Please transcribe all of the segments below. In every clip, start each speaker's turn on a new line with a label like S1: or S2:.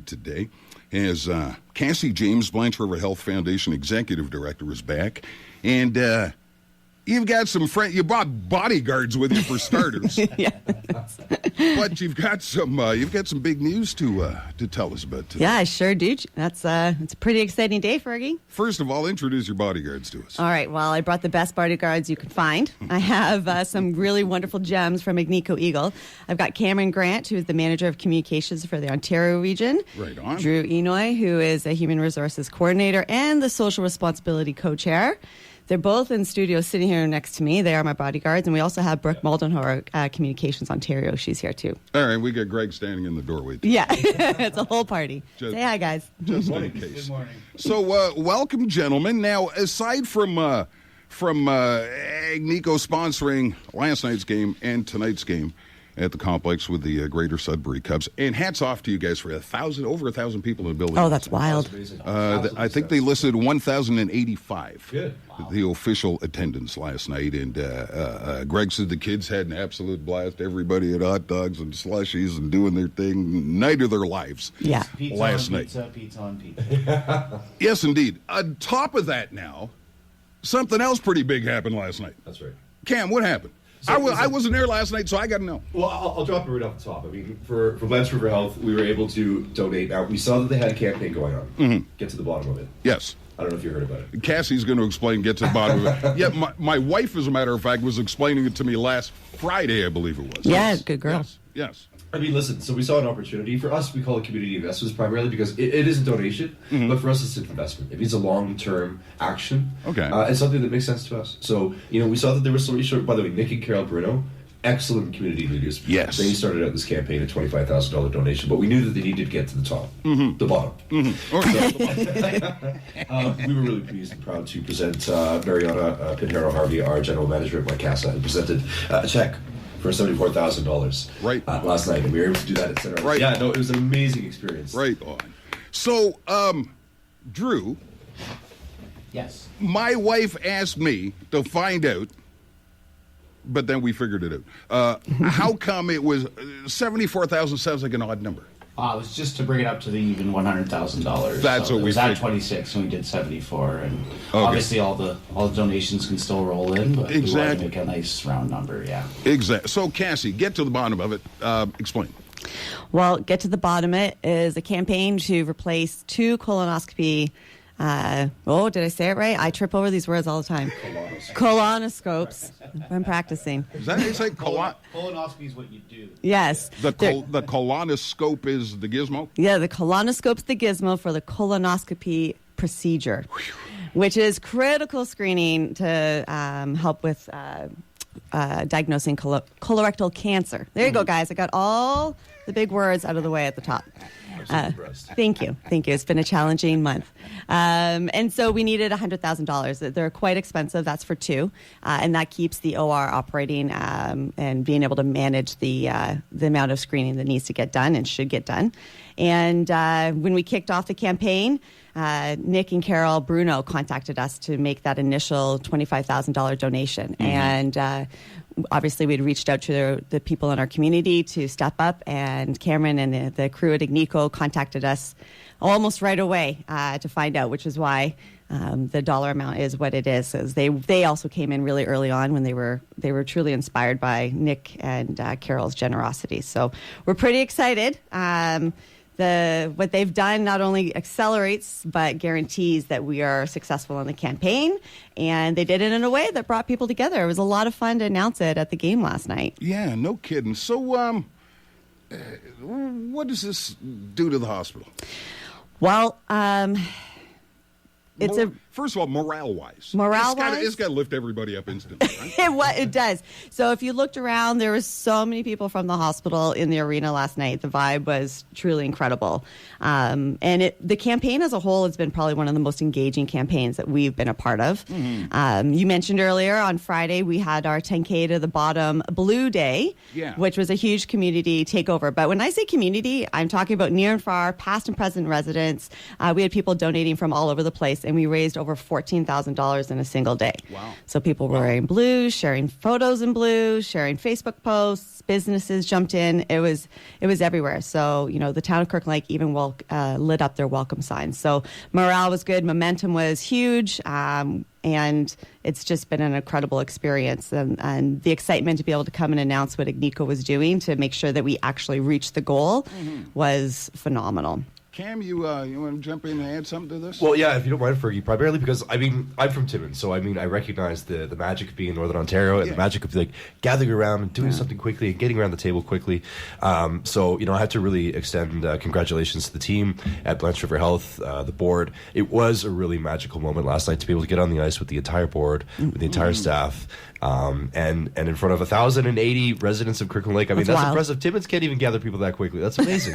S1: today as Cassie James, Blanche River Health Foundation Executive Director, is back. And you've got some you brought bodyguards with you for starters. But you've got some big news to tell us about today.
S2: Yeah, I sure do. It's a pretty exciting day, Fergie.
S1: First of all, introduce your bodyguards to us.
S2: All right. Well, I brought the best bodyguards you can find. I have some really wonderful gems from Agnico Eagle. I've got Cameron Grant, who is the manager of communications for the Ontario region.
S1: Right on.
S2: Drew Enouy, who is a human resources coordinator and the social responsibility co-chair. They're both in studio sitting here next to me. They are my bodyguards. And we also have Brooke Moldenhauer, Communications Ontario. She's here, too.
S1: All right. We got Greg standing in the doorway, too.
S2: Yeah. It's a whole party. Say hi, guys.
S1: Just in case.
S3: Good morning.
S1: So, welcome, gentlemen. Now, aside from Agnico sponsoring last night's game and tonight's game at the complex with the Greater Sudbury Cubs, and hats off to you guys for over 1,000 people in the building.
S2: Oh, that's wild.
S1: I think they listed 1,085.
S3: Good.
S1: Wow. The official attendance last night, and Greg said the kids had an absolute blast. Everybody had hot dogs and slushies and doing their thing, night of their lives.
S2: Yeah.
S3: Pizza
S1: last
S3: on
S1: night.
S3: pizza, pizza on pizza.
S1: Yes, indeed. On top of that, now something else pretty big happened last night.
S3: That's right.
S1: Cam, what happened?
S3: So
S1: I wasn't there last night, so I got to know.
S4: Well, I'll drop it right off the top. I mean, for Blanche River Health, we were able to donate. Now, we saw that they had a campaign going on.
S1: Mm-hmm.
S4: Get to the bottom of it.
S1: Yes.
S4: I don't know if you heard about it.
S1: Cassie's going to explain, get to the bottom of it. Yeah, my wife, as a matter of fact, was explaining it to me last Friday, I believe it was.
S2: Yeah,
S1: Yes.
S2: good girl.
S1: Yes.
S4: I mean, listen, so we saw an opportunity. For us, we call it community investments primarily because it is a donation, but for us, it's an investment. It means a long-term action.
S1: Okay.
S4: It's something that makes sense to us. So, we saw that there was some research. By the way, Nick and Carol Bruno, excellent community leaders.
S1: Yes.
S4: They started out this campaign a $25,000 donation, but we knew that they needed to get to the top, the bottom. We were really pleased and proud to present Mariana Pinheiro-Harvey, our general manager at Casa, who presented a check for $74,000
S1: Right.
S4: last night, and we were able to do that at Center.
S1: Right.
S4: Yeah, no, it was an amazing experience.
S1: Right on. So, Drew,
S3: Yes.
S1: my wife asked me to find out, but then we figured it out. How come it was 74,000 sounds like an odd number?
S3: It was just to bring it up to the even $100,000.
S1: That's what
S3: it
S1: we
S3: was at
S1: figured.
S3: 26 and we did 74, and
S1: Okay.
S3: obviously all the donations can still roll in, but we wanted
S1: Exactly.
S3: to make a nice round number. Yeah.
S1: Exactly. So, Cassie, get to the bottom of it. Explain.
S2: Well, get to the bottom of it is a campaign to replace 2 colonoscopy. Did I say it right? I trip over these words all the time. Colonoscopes. I'm practicing.
S1: Is that how you say
S3: Colonoscopy is what you do.
S2: Yes.
S1: the colonoscope is the gizmo?
S2: Yeah, the colonoscope's the gizmo for the colonoscopy procedure, which is critical screening to help with diagnosing colorectal cancer. There you go, guys. I got all the big words out of the way at the top. Thank you. It's been a challenging month. And so we needed $100,000. They're quite expensive. That's for 2. And that keeps the OR operating and being able to manage the amount of screening that needs to get done and should get done. And when we kicked off the campaign, Nick and Carol Bruno contacted us to make that initial $25,000 donation. And obviously, we'd reached out to the people in our community to step up, and Cameron and the crew at Agnico contacted us almost right away to find out, which is why the dollar amount is what it is. So they also came in really early on when they were truly inspired by Nick and Carol's generosity. So we're pretty excited. What they've done not only accelerates but guarantees that we are successful in the campaign, and they did it in a way that brought people together. It was a lot of fun to announce it at the game last night.
S1: Yeah, no kidding. So, what does this do to the hospital?
S2: Well,
S1: First of all, morale-wise.
S2: Morale-wise?
S1: It's got to lift everybody up instantly, right?
S2: It does. So if you looked around, there were so many people from the hospital in the arena last night. The vibe was truly incredible. And the campaign as a whole has been probably one of the most engaging campaigns that we've been a part of. Mm-hmm. You mentioned earlier on Friday, we had our 10K to the bottom Blue Day, which was a huge community takeover. But when I say community, I'm talking about near and far, past and present residents. We had people donating from all over the place, and we raised over over $14,000 in a single day.
S1: Wow.
S2: So people were wearing blue, sharing photos in blue, sharing Facebook posts. Businesses jumped in. It was everywhere. So, the town of Kirkland Lake even lit up their welcome signs. So morale was good. Momentum was huge. And it's just been an incredible experience. And the excitement to be able to come and announce what Agnico was doing to make sure that we actually reached the goal was phenomenal.
S1: Cam, you want to jump in and add something to this?
S4: Well, yeah, if you don't mind, Fergie, primarily because, I'm from Timmins, so, I recognize the magic of being in Northern Ontario and the magic of, gathering around and doing something quickly and getting around the table quickly. So, I have to really extend congratulations to the team at Blanche River Health, the board. It was a really magical moment last night to be able to get on the ice with the entire board, with the entire staff, and in front of 1,080 residents of Kirkland Lake. That's impressive. Timmins can't even gather people that quickly. That's amazing.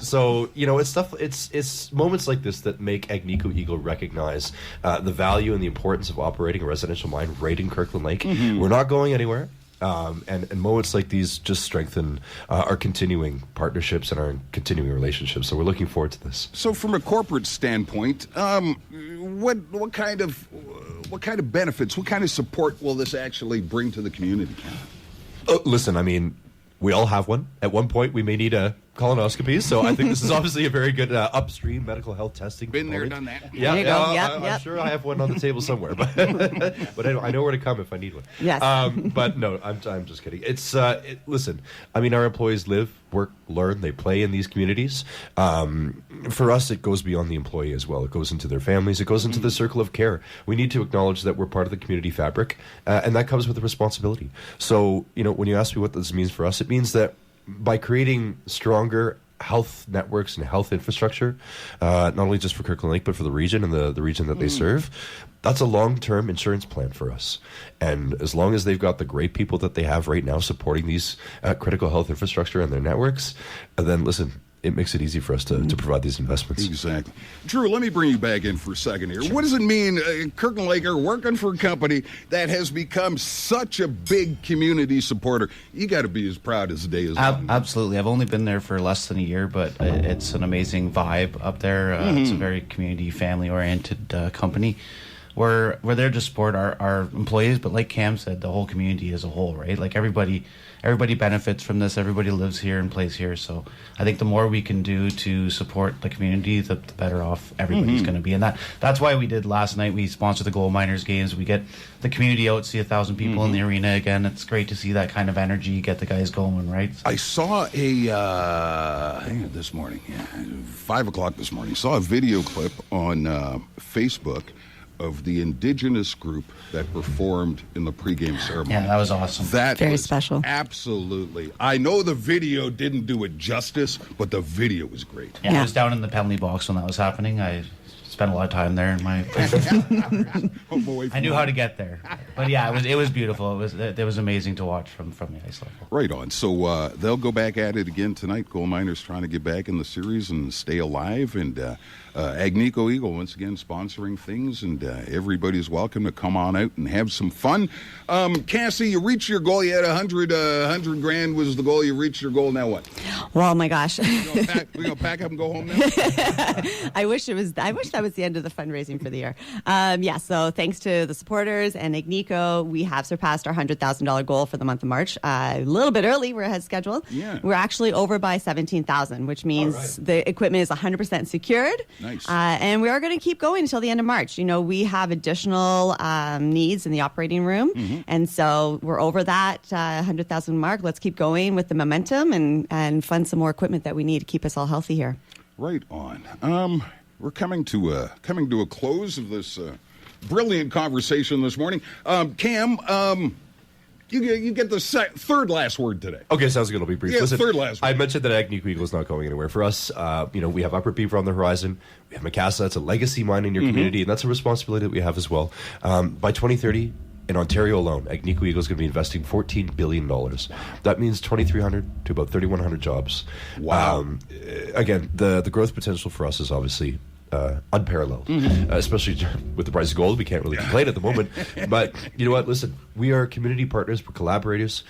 S4: So, it's moments like this that make Agnico Eagle recognize the value and the importance of operating a residential mine right in Kirkland Lake. We're not going anywhere. And moments like these just strengthen our continuing partnerships and our continuing relationships. So we're looking forward to this.
S1: So from a corporate standpoint, what kind of benefits, what kind of support will this actually bring to the community?
S4: Listen, we all have one. At one point, we may need a colonoscopy, so I think this is obviously a very good upstream medical health testing.
S1: Been there, done that.
S4: Yeah,
S2: There you go.
S4: I'm sure I have one on the table somewhere, but I know where to come if I need one.
S2: Yes.
S4: But no, I'm just kidding. It's listen. Our employees live, work, learn. They play in these communities. For us, it goes beyond the employee as well. It goes into their families. It goes into the circle of care. We need to acknowledge that we're part of the community fabric, and that comes with a responsibility. So, when you ask me what this means for us, it means that by creating stronger health networks and health infrastructure, not only just for Kirkland Lake, but for the region and the region that they serve, that's a long-term insurance plan for us. And as long as they've got the great people that they have right now supporting these critical health infrastructure and their networks, then listen, it makes it easy for us to provide these investments.
S1: Exactly. Drew, let me bring you back in for a second here. Sure. What does it mean, Kirkland Lake are working for a company that has become such a big community supporter? You got to be as proud as the day is long.
S3: Absolutely. I've only been there for less than a year, but it's an amazing vibe up there. It's a very community, family-oriented company. We're there to support our employees, but like Cam said, the whole community as a whole, right? Everybody benefits from this. Everybody lives here and plays here. So I think the more we can do to support the community, the better off everybody's going to be. And that's why we did last night. We sponsored the Gold Miners games. We get the community out, see 1,000 people in the arena again. It's great to see that kind of energy, get the guys going, right? So.
S1: I saw this morning, 5 o'clock this morning, saw a video clip on Facebook of the Indigenous group that performed in the pregame ceremony.
S3: Yeah, that was awesome.
S1: That
S2: Very
S1: was
S2: special.
S1: Absolutely. I know the video didn't do it justice, but the video was great.
S3: Yeah, I was down in the penalty box when that was happening. I spent a lot of time there in my I knew how to get there. But yeah, it was beautiful. It was amazing to watch from the ice level.
S1: Right on. So they'll go back at it again tonight. Gold Miners trying to get back in the series and stay alive. And Agnico Eagle once again sponsoring things, and everybody's welcome to come on out and have some fun. Cassie, you reached your goal. You had 100 grand was the goal. You reached your goal. Now what?
S2: Well, my gosh.
S1: We're gonna pack up and go home now.
S2: I wish that was the end of the fundraising for the year. So thanks to the supporters and Agnico, we have surpassed our $100,000 goal for the month of March. A little bit early, we're ahead of schedule.
S1: Yeah.
S2: We're actually over by $17,000, which means the equipment is 100% secured.
S1: Nice.
S2: And we are going to keep going until the end of March. We have additional needs in the operating room. And so we're over that 100,000 mark. Let's keep going with the momentum and fund some more equipment that we need to keep us all healthy here.
S1: Right on. We're coming to a close of this brilliant conversation this morning. Cam, you get the third last word today.
S4: Okay, sounds good. It'll be brief.
S1: Yeah,
S4: Listen,
S1: third last word.
S4: I mentioned that Agnico Eagle is not going anywhere. For us, we have Upper Beaver on the horizon. We have Macassa. It's a legacy mine in your community, and that's a responsibility that we have as well. By 2030, in Ontario alone, Agnico Eagle is going to be investing $14 billion. That means 2,300 to about 3,100 jobs.
S1: Wow.
S4: Again, the growth potential for us is obviously unparalleled, especially with the price of gold. We can't really complain at the moment. But you know what? Listen, we are community partners. We're collaborators.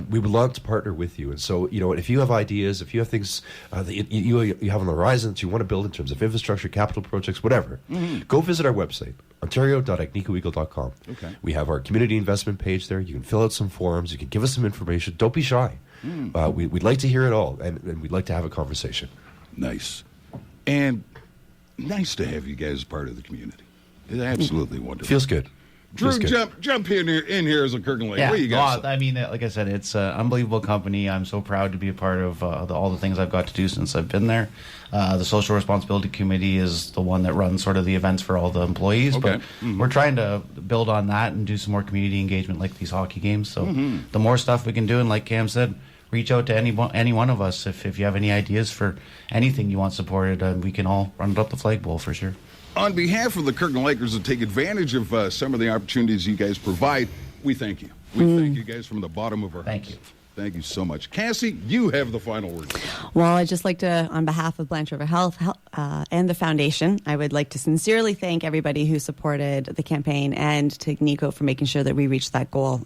S4: We would love to partner with you. And so, you know, if you have ideas, if you have things that you have on the horizon that you want to build in terms of infrastructure, capital projects, whatever, go visit our website, ontario.agnicoeagle.com.
S1: Okay.
S4: We have our community investment page there. You can fill out some forms. You can give us some information. Don't be shy. We'd like to hear it all, and we'd like to have a conversation.
S1: Nice. And nice to have you guys part of the community. It's absolutely wonderful.
S4: Feels good.
S1: Drew, jump in here as a Kirkland Lake.
S3: Yeah,
S1: What do you got?
S3: I mean, like I said, it's an unbelievable company. I'm so proud to be a part of all the things I've got to do since I've been there. The Social Responsibility Committee is the one that runs sort of the events for all the employees, but we're trying to build on that and do some more community engagement like these hockey games. So the more stuff we can do, and like Cam said, reach out to any one of us if you have any ideas for anything you want supported. We can all run it up the flagpole for sure.
S1: On behalf of the Kirkland Lakers to take advantage of some of the opportunities you guys provide, we thank you. We thank you guys from the bottom of our
S3: Thank
S1: hearts.
S3: you.
S1: Thank you so much. Cassie, you have the final word.
S2: Well, I'd just like to, on behalf of Blanche River Health and the foundation, I would like to sincerely thank everybody who supported the campaign and to Agnico for making sure that we reached that goal.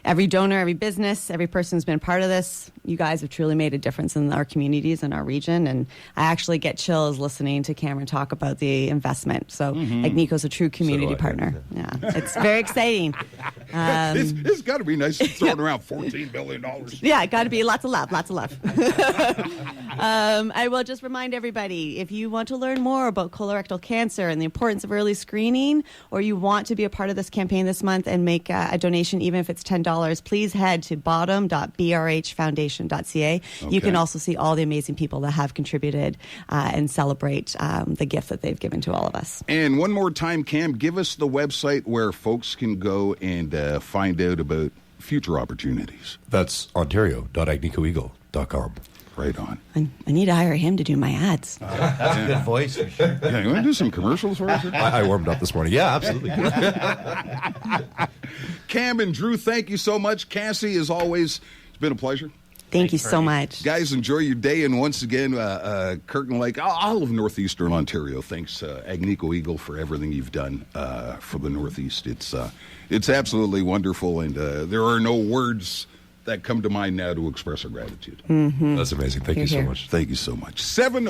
S2: Every donor, every business, every person who's been a part of this, you guys have truly made a difference in our communities and our region. And I actually get chills listening to Cameron talk about the investment. So Agnico's a true community partner. Yeah, it's very exciting.
S1: It's got to be nice throwing around $14 billion.
S2: Yeah, got to be lots of love, lots of love. I will just remind everybody, if you want to learn more about colorectal cancer and the importance of early screening, or you want to be a part of this campaign this month and make a donation, even if it's $10, please head to bottom.brhfoundation.ca. You can also see all the amazing people that have contributed and celebrate the gift that they've given to all of us.
S1: And one more time, Cam, give us the website where folks can go and find out about future opportunities.
S4: That's ontario.agnicoeagle.com.
S1: Right on.
S2: I need to hire him to do my ads.
S3: That's a good voice for sure.
S1: Yeah, you want to do some commercials for us?
S4: I warmed up this morning. Yeah, absolutely.
S1: Cam and Drew, thank you so much. Cassie, as always, it's been a pleasure.
S2: Thank you so much.
S1: Guys, enjoy your day. And once again, Kirkland Lake, all of northeastern Ontario, thanks Agnico Eagle for everything you've done for the Northeast. It's absolutely wonderful, and there are no words that come to mind now to express our gratitude.
S4: That's amazing. Thank you so much.
S1: Thank you so much. 7